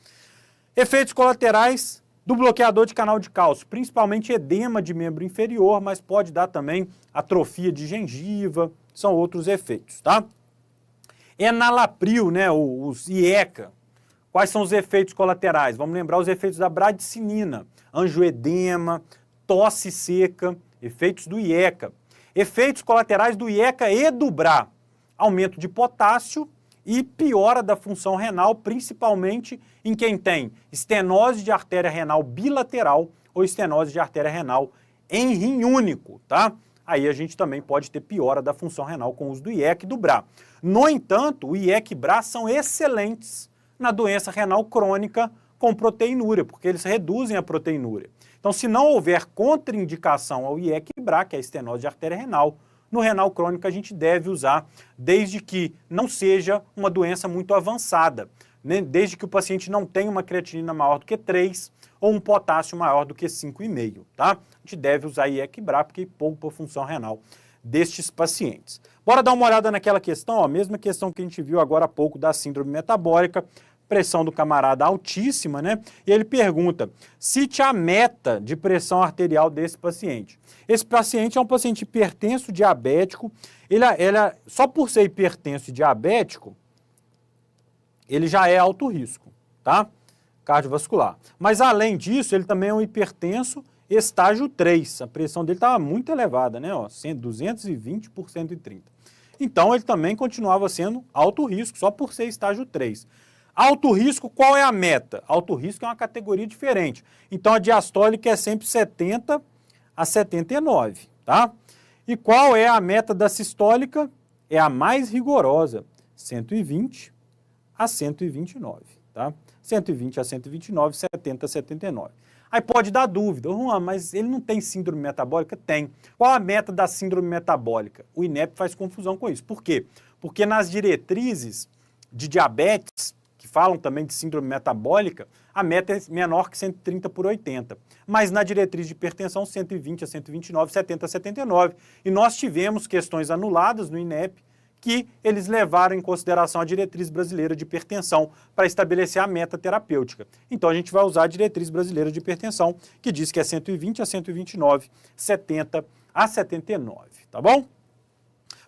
Efeitos colaterais do bloqueador de canal de cálcio, principalmente edema de membro inferior, mas pode dar também atrofia de gengiva, são outros efeitos, tá? Enalapril, né, os IECA, quais são os efeitos colaterais? Vamos lembrar os efeitos da bradicinina, angioedema, tosse seca, efeitos do IECA. Efeitos colaterais do IECA e do BRA, aumento de potássio e piora da função renal, principalmente em quem tem estenose de artéria renal bilateral ou estenose de artéria renal em rim único, tá? Aí a gente também pode ter piora da função renal com o uso do IECA e do BRA. No entanto, o IECA e BRA são excelentes na doença renal crônica com proteinúria, porque eles reduzem a proteinúria. Então, se não houver contraindicação ao IECA e BRA, que é a estenose de artéria renal, no renal crônico a gente deve usar, desde que não seja uma doença muito avançada, né? Desde que o paciente não tenha uma creatinina maior do que 3 ou um potássio maior do que 5,5, tá? A gente deve usar IECA e BRA porque poupa a função renal destes pacientes. Bora dar uma olhada naquela questão, ó, a mesma questão que a gente viu agora há pouco da síndrome metabólica. pressão do camarada altíssima, né? E ele pergunta, cite a meta de pressão arterial desse paciente. Esse paciente é um paciente hipertenso diabético, só por ser hipertenso e diabético, ele já é alto risco, tá? Cardiovascular. Mas além disso, ele também é um hipertenso estágio 3. A pressão dele estava muito elevada, né? Ó, 220 por 130. Então, ele também continuava sendo alto risco, só por ser estágio 3. Alto risco, qual é a meta? Alto risco é uma categoria diferente. Então, a diastólica é sempre 70 a 79, tá? E qual é a meta da sistólica? É a mais rigorosa, 120 a 129, tá? 120 a 129, 70 a 79. Aí pode dar dúvida, Juan, mas ele não tem síndrome metabólica? Tem. Qual a meta da síndrome metabólica? O INEP faz confusão com isso. Por quê? Porque nas diretrizes de diabetes, que falam também de síndrome metabólica, a meta é menor que 130 por 80. Mas na diretriz de hipertensão, 120 a 129, 70 a 79. E nós tivemos questões anuladas no INEP, que eles levaram em consideração a diretriz brasileira de hipertensão para estabelecer a meta terapêutica. Então a gente vai usar a diretriz brasileira de hipertensão, que diz que é 120 a 129, 70 a 79, tá bom?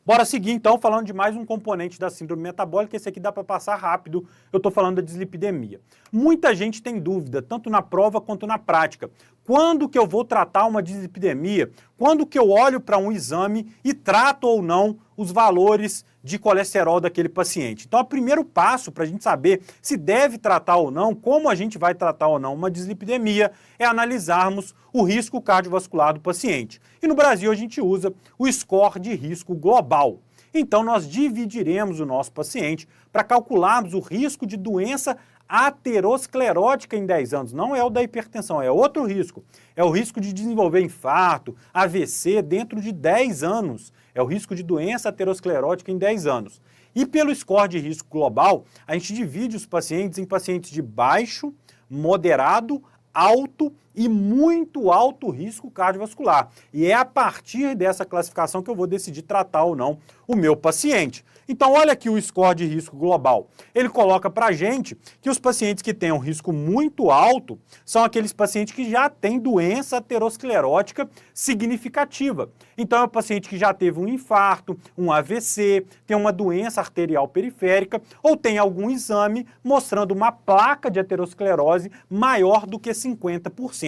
Bora seguir então falando de mais um componente da síndrome metabólica, esse aqui dá para passar rápido, eu estou falando da dislipidemia. Muita gente tem dúvida, tanto na prova quanto na prática. Quando que eu vou tratar uma dislipidemia? Quando que eu olho para um exame e trato ou não os valores de colesterol daquele paciente? Então, o primeiro passo para a gente saber se deve tratar ou não, como a gente vai tratar ou não uma dislipidemia, é analisarmos o risco cardiovascular do paciente. E no Brasil a gente usa o score de risco global. Então, nós dividiremos o nosso paciente para calcularmos o risco de doença aterosclerótica em 10 anos. Não é o da hipertensão, é outro risco. É o risco de desenvolver infarto, AVC dentro de 10 anos. É o risco de doença aterosclerótica em 10 anos. E pelo score de risco global, a gente divide os pacientes em pacientes de baixo, moderado, alto e muito alto risco cardiovascular. E é a partir dessa classificação que eu vou decidir tratar ou não o meu paciente. Então, olha aqui o score de risco global. Ele coloca para a gente que os pacientes que têm um risco muito alto são aqueles pacientes que já têm doença aterosclerótica significativa. Então, é o paciente que já teve um infarto, um AVC, tem uma doença arterial periférica ou tem algum exame mostrando uma placa de aterosclerose maior do que 50%.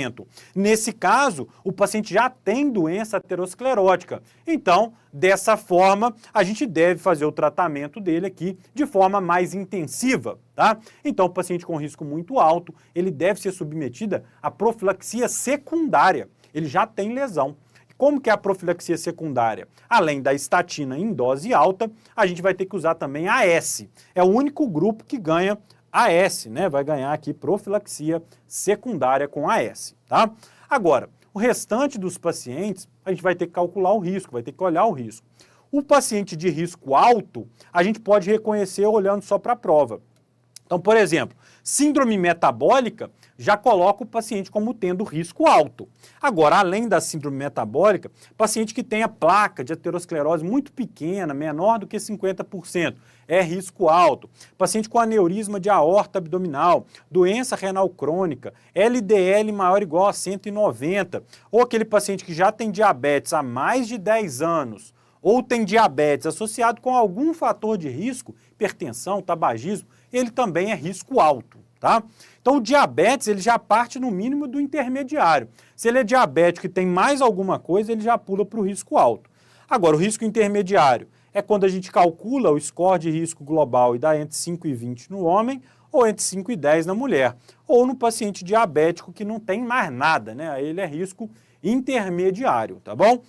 Nesse caso, o paciente já tem doença aterosclerótica. Então, dessa forma, a gente deve fazer o tratamento dele aqui de forma mais intensiva, tá? Então, o paciente com risco muito alto, ele deve ser submetido à profilaxia secundária. Ele já tem lesão. Como que é a profilaxia secundária? Além da estatina em dose alta, a gente vai ter que usar também a AS. É o único grupo que ganha AS, né? Vai ganhar aqui profilaxia secundária com AS, tá? Agora, o restante dos pacientes, a gente vai ter que calcular o risco, vai ter que olhar o risco. O paciente de risco alto, a gente pode reconhecer olhando só para a prova. Então, por exemplo, síndrome metabólica já coloca o paciente como tendo risco alto. Agora, além da síndrome metabólica, paciente que tenha placa de aterosclerose muito pequena, menor do que 50%, é risco alto. Paciente com aneurisma de aorta abdominal, doença renal crônica, LDL maior ou igual a 190, ou aquele paciente que já tem diabetes há mais de 10 anos, ou tem diabetes associado com algum fator de risco, hipertensão, tabagismo, ele também é risco alto, tá? Então o diabetes, ele já parte no mínimo do intermediário. Se ele é diabético e tem mais alguma coisa, ele já pula para o risco alto. Agora, o risco intermediário é quando a gente calcula o score de risco global e dá entre 5 e 20 no homem, ou entre 5 e 10 na mulher, ou no paciente diabético que não tem mais nada, né? Aí ele é risco intermediário, tá bom?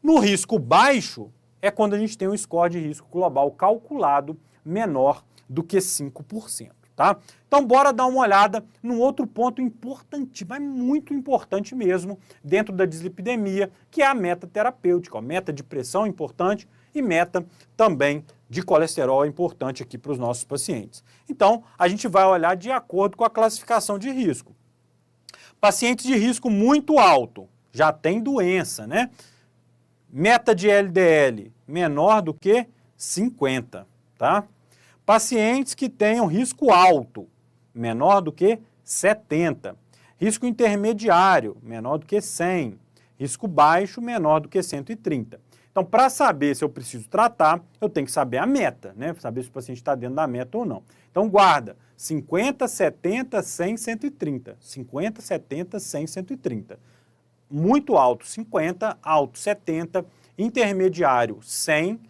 No risco baixo é quando a gente tem um score de risco global calculado menor do que 5%, tá? Então, bora dar uma olhada num outro ponto importante, mas muito importante mesmo, dentro da dislipidemia, que é a meta terapêutica. A meta de pressão é importante e meta também de colesterol é importante aqui para os nossos pacientes. Então, a gente vai olhar de acordo com a classificação de risco. Pacientes de risco muito alto, já tem doença, né? Meta de LDL menor do que 50, tá? Pacientes que tenham risco alto, menor do que 70. Risco intermediário, menor do que 100. Risco baixo, menor do que 130. Então, para saber se eu preciso tratar, eu tenho que saber a meta, né? Saber se o paciente está dentro da meta ou não. Então, guarda 50, 70, 100, 130. 50, 70, 100, 130. Muito alto, 50, alto, 70, intermediário, 100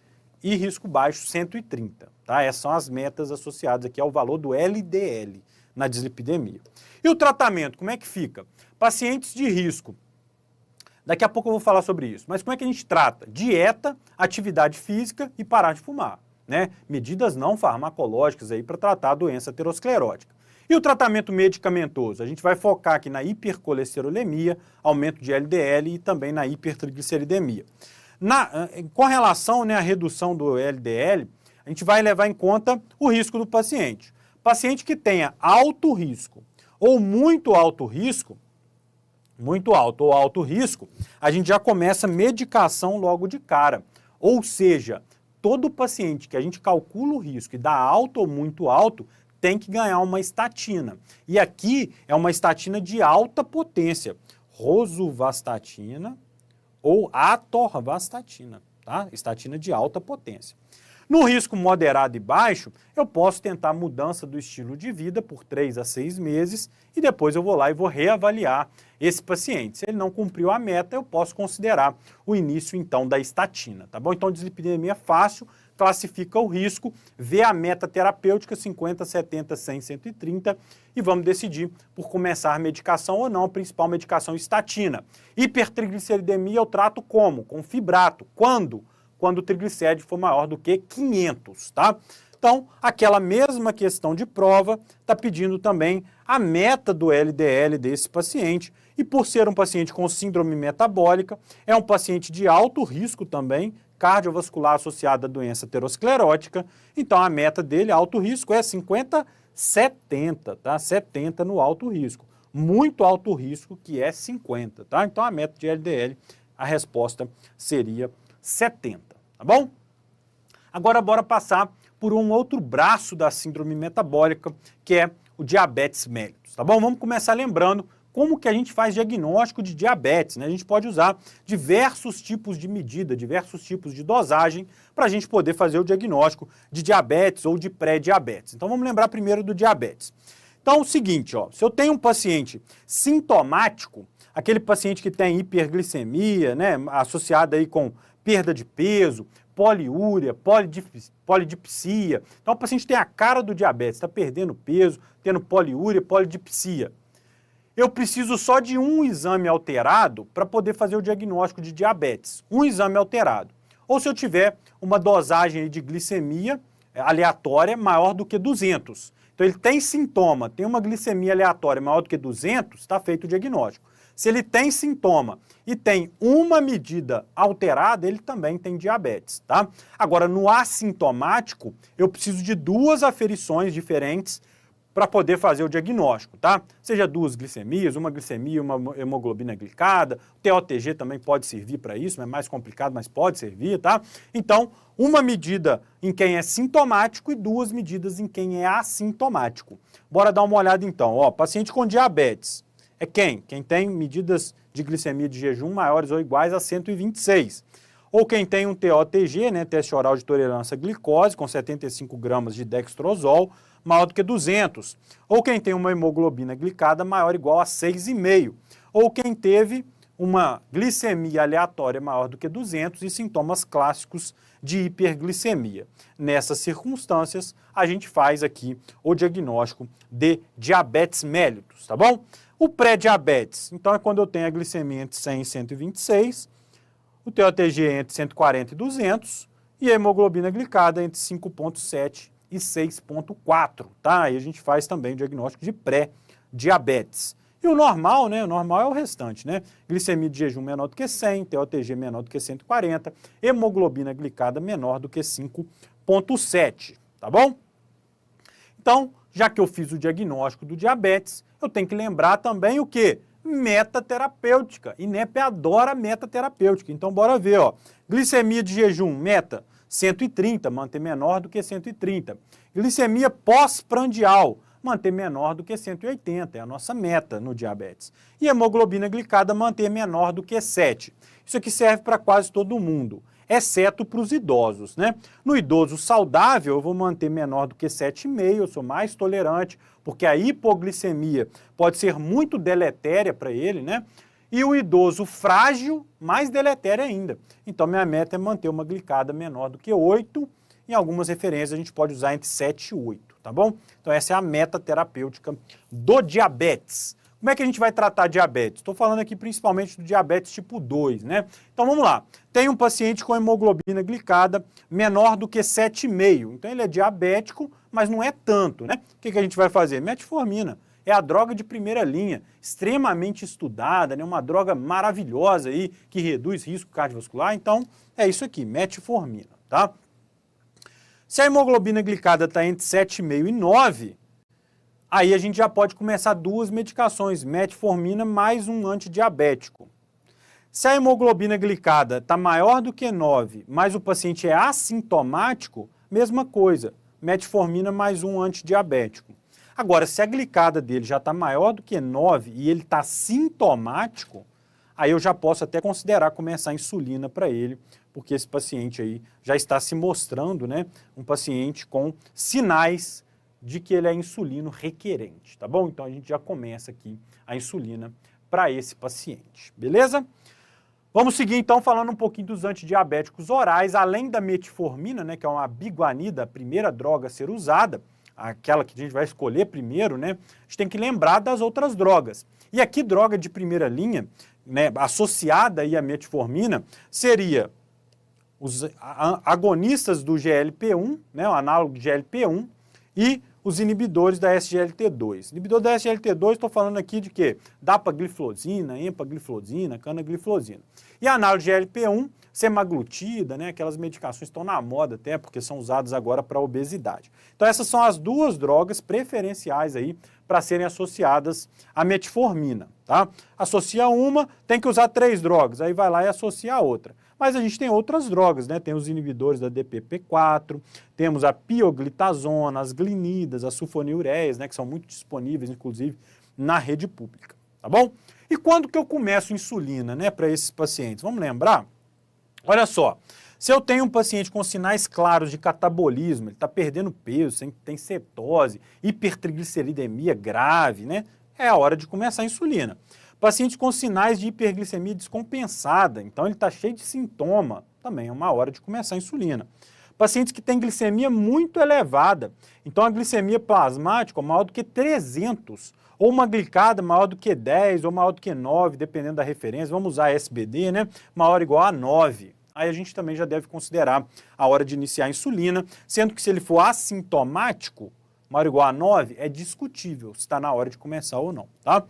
e risco baixo, 130. Tá? Essas são as metas associadas aqui ao valor do LDL na dislipidemia. E o tratamento, como é que fica? Pacientes de risco. Daqui a pouco eu vou falar sobre isso. Mas como é que a gente trata? Dieta, atividade física e parar de fumar, né? Medidas não farmacológicas aí para tratar a doença aterosclerótica. E o tratamento medicamentoso? A gente vai focar aqui na hipercolesterolemia, aumento de LDL e também na hipertrigliceridemia. Com relação, né, à redução do LDL, a gente vai levar em conta o risco do paciente. Paciente que tenha alto risco ou muito alto risco, muito alto ou alto risco, a gente já começa medicação logo de cara. Ou seja, todo paciente que a gente calcula o risco e dá alto ou muito alto, tem que ganhar uma estatina. E aqui é uma estatina de alta potência, rosuvastatina ou atorvastatina, tá? Estatina de alta potência. No risco moderado e baixo, eu posso tentar mudança do estilo de vida por 3 a 6 meses e depois eu vou lá e vou reavaliar esse paciente. Se ele não cumpriu a meta, eu posso considerar o início, então, da estatina, tá bom? Então, dislipidemia é fácil, classifica o risco, vê a meta terapêutica 50, 70, 100, 130 e vamos decidir por começar a medicação ou não, a principal medicação estatina. Hipertrigliceridemia eu trato como? Com fibrato. Quando? Quando o triglicéride for maior do que 500, tá? Então, aquela mesma questão de prova está pedindo também a meta do LDL desse paciente e por ser um paciente com síndrome metabólica, é um paciente de alto risco também, cardiovascular associado à doença aterosclerótica, então a meta dele, alto risco, é 50, 70, tá? 70 no alto risco. Muito alto risco, que é 50, tá? Então a meta de LDL, a resposta seria 70, tá bom? Agora bora passar por um outro braço da síndrome metabólica, que é o diabetes mellitus, tá bom? Vamos começar lembrando como que a gente faz diagnóstico de diabetes, né? A gente pode usar diversos tipos de medida, diversos tipos de dosagem para a gente poder fazer o diagnóstico de diabetes ou de pré-diabetes. Então vamos lembrar primeiro do diabetes. Então é o seguinte, ó, se eu tenho um paciente sintomático, aquele paciente que tem hiperglicemia, né, associada aí com perda de peso, poliúria, polidipsia. Então o paciente tem a cara do diabetes, está perdendo peso, tendo poliúria, polidipsia. Eu preciso só de um exame alterado para poder fazer o diagnóstico de diabetes. Um exame alterado. Ou se eu tiver uma dosagem de glicemia aleatória maior do que 200. Então ele tem sintoma, tem uma glicemia aleatória maior do que 200, está feito o diagnóstico. Se ele tem sintoma e tem uma medida alterada, ele também tem diabetes, tá? Agora, no assintomático, eu preciso de 2 aferições diferentes para poder fazer o diagnóstico, tá? Seja 2 glicemias, uma glicemia, uma hemoglobina glicada, o TOTG também pode servir para isso, é mais complicado, mas pode servir, tá? Então, uma medida em quem é sintomático e 2 medidas em quem é assintomático. Bora dar uma olhada então, ó, paciente com diabetes. É quem? Quem tem medidas de glicemia de jejum maiores ou iguais a 126. Ou quem tem um TOTG, né, teste oral de tolerância à glicose, com 75 gramas de dextrosol, maior do que 200. Ou quem tem uma hemoglobina glicada maior ou igual a 6,5. Ou quem teve uma glicemia aleatória maior do que 200 e sintomas clássicos de hiperglicemia. Nessas circunstâncias, a gente faz aqui o diagnóstico de diabetes mellitus, tá bom? O pré-diabetes, então é quando eu tenho a glicemia entre 100 e 126, o TOTG entre 140 e 200 e a hemoglobina glicada entre 5,7 e 6,4, tá? Aí a gente faz também o diagnóstico de pré-diabetes. E o normal, né? O normal é o restante, né? Glicemia de jejum menor do que 100, TOTG menor do que 140, hemoglobina glicada menor do que 5,7, tá bom? Então, já que eu fiz o diagnóstico do diabetes, eu tenho que lembrar também o quê? Meta terapêutica. INEP adora meta terapêutica. Então, bora ver, ó. Glicemia de jejum, meta 130, manter menor do que 130. Glicemia pós-prandial, manter menor do que 180, é a nossa meta no diabetes. E hemoglobina glicada, manter menor do que 7. Isso aqui serve para quase todo mundo, exceto para os idosos, né? No idoso saudável, eu vou manter menor do que 7,5, eu sou mais tolerante, porque a hipoglicemia pode ser muito deletéria para ele, né? E o idoso frágil, mais deletéria ainda. Então, minha meta é manter uma glicada menor do que 8. Em algumas referências, a gente pode usar entre 7 e 8, tá bom? Então, essa é a meta terapêutica do diabetes. Como é que a gente vai tratar diabetes? Estou falando aqui principalmente do diabetes tipo 2, né? Então, vamos lá. Tem um paciente com hemoglobina glicada menor do que 7,5. Então, ele é diabético, mas não é tanto, né? O que a gente vai fazer? Metformina. É a droga de primeira linha, extremamente estudada, né? Uma droga maravilhosa aí, que reduz risco cardiovascular. Então, é isso aqui, metformina, tá? Se a hemoglobina glicada está entre 7,5 e 9, aí a gente já pode começar 2 medicações, metformina mais um antidiabético. Se a hemoglobina glicada está maior do que 9, mas o paciente é assintomático, mesma coisa, metformina mais um antidiabético. Agora, se a glicada dele já está maior do que 9 e ele está sintomático, aí eu já posso até considerar começar a insulina para ele, porque esse paciente aí já está se mostrando, né, um paciente com sinais de que ele é insulino requerente, tá bom? Então a gente já começa aqui a insulina para esse paciente, beleza? Vamos seguir então falando um pouquinho dos antidiabéticos orais, além da metformina, né, que é uma biguanida, a primeira droga a ser usada, aquela que a gente vai escolher primeiro, né, a gente tem que lembrar das outras drogas. E aqui, droga de primeira linha, né, associada aí à metformina, seria os agonistas do GLP-1, né, o análogo de GLP-1, e os inibidores da SGLT2. Inibidor da SGLT2, estou falando aqui de quê? Dapagliflozina, empagliflozina, canagliflozina. E a análogo de GLP-1, semaglutida, né, aquelas medicações que estão na moda até, porque são usadas agora para obesidade. Então essas são as 2 drogas preferenciais aí para serem associadas à metformina, tá? Associa uma, tem que usar 3 drogas, aí vai lá e associa a outra. Mas a gente tem outras drogas, né? Tem os inibidores da DPP-4, temos a pioglitazona, as glinidas, as sulfonilureias, né? Que são muito disponíveis, inclusive, na rede pública, tá bom? E quando que eu começo insulina, né, para esses pacientes? Vamos lembrar? Olha só, se eu tenho um paciente com sinais claros de catabolismo, ele está perdendo peso, tem cetose, hipertrigliceridemia grave, né? É a hora de começar a insulina. Paciente com sinais de hiperglicemia descompensada, então ele está cheio de sintoma, também é uma hora de começar a insulina. Pacientes que têm glicemia muito elevada, então a glicemia plasmática é maior do que 300, ou uma glicada maior do que 10, ou maior do que 9, dependendo da referência, vamos usar SBD, né? Maior ou igual a 9. Aí a gente também já deve considerar a hora de iniciar a insulina, sendo que se ele for assintomático, maior ou igual a 9, é discutível se está na hora de começar ou não, tá?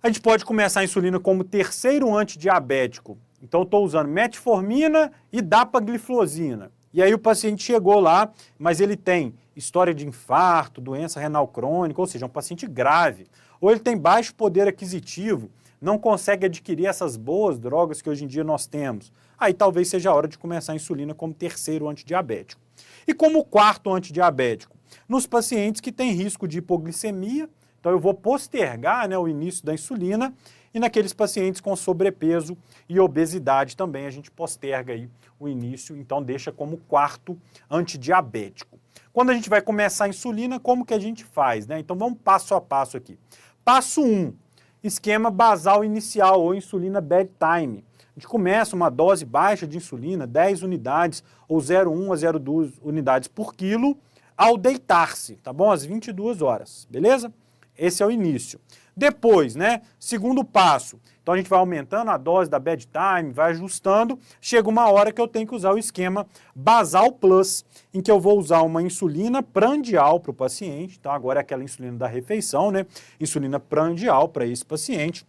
A gente pode começar a insulina como terceiro antidiabético. Então, estou usando metformina e dapagliflozina. E aí o paciente chegou lá, mas ele tem história de infarto, doença renal crônica, ou seja, é um paciente grave. Ou ele tem baixo poder aquisitivo, não consegue adquirir essas boas drogas que hoje em dia nós temos. Aí talvez seja a hora de começar a insulina como terceiro antidiabético. E como quarto antidiabético? Nos pacientes que têm risco de hipoglicemia, então eu vou postergar, né, o início da insulina, e naqueles pacientes com sobrepeso e obesidade também a gente posterga aí o início, então deixa como quarto antidiabético. Quando a gente vai começar a insulina, como que a gente faz, né? Então vamos passo a passo aqui. Passo 1, esquema basal inicial ou insulina bedtime. A gente começa uma dose baixa de insulina, 10 unidades ou 0,1 a 0,2 unidades por quilo ao deitar-se, tá bom? Às 22 horas, beleza? Esse é o início. Depois, né, segundo passo, então a gente vai aumentando a dose da bedtime, vai ajustando, chega uma hora que eu tenho que usar o esquema basal plus, em que eu vou usar uma insulina prandial para o paciente, então agora é aquela insulina da refeição, né, insulina prandial para esse paciente,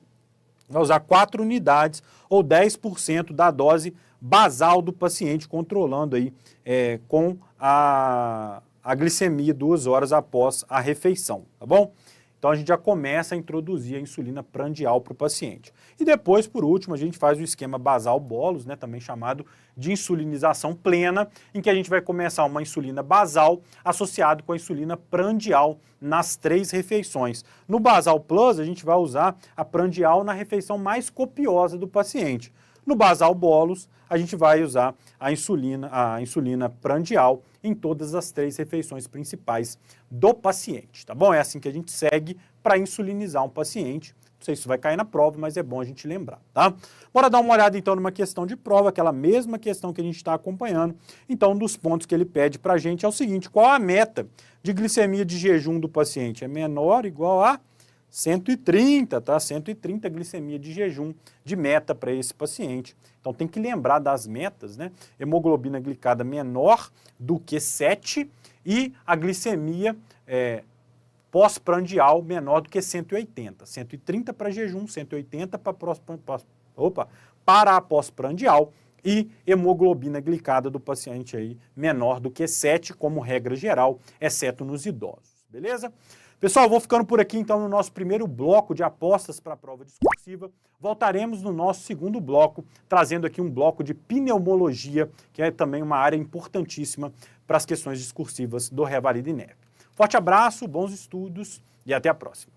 vai usar 4 unidades ou 10% da dose basal do paciente, controlando aí com a glicemia 2 horas após a refeição, tá bom? Então a gente já começa a introduzir a insulina prandial para o paciente. E depois, por último, a gente faz o esquema basal bolos, né, também chamado de insulinização plena, em que a gente vai começar uma insulina basal associado com a insulina prandial nas 3 refeições. No basal plus, a gente vai usar a prandial na refeição mais copiosa do paciente. No basal bolos, a gente vai usar a insulina prandial em todas as 3 refeições principais do paciente, tá bom? É assim que a gente segue para insulinizar um paciente. Não sei se vai cair na prova, mas é bom a gente lembrar, tá? Bora dar uma olhada então numa questão de prova, aquela mesma questão que a gente está acompanhando. Então, um dos pontos que ele pede para a gente é o seguinte: qual a meta de glicemia de jejum do paciente? É menor ou igual a 130, tá? 130 glicemia de jejum de meta para esse paciente. Então tem que lembrar das metas, né? Hemoglobina glicada menor do que 7 e a glicemia pós-prandial menor do que 180. 130 para jejum, 180 para a pós-prandial e hemoglobina glicada do paciente aí menor do que 7, como regra geral, exceto nos idosos, beleza? Pessoal, vou ficando por aqui então no nosso primeiro bloco de apostas para a prova discursiva. Voltaremos no nosso segundo bloco, trazendo aqui um bloco de pneumologia, que é também uma área importantíssima para as questões discursivas do Revalida INEP. Forte abraço, bons estudos e até a próxima.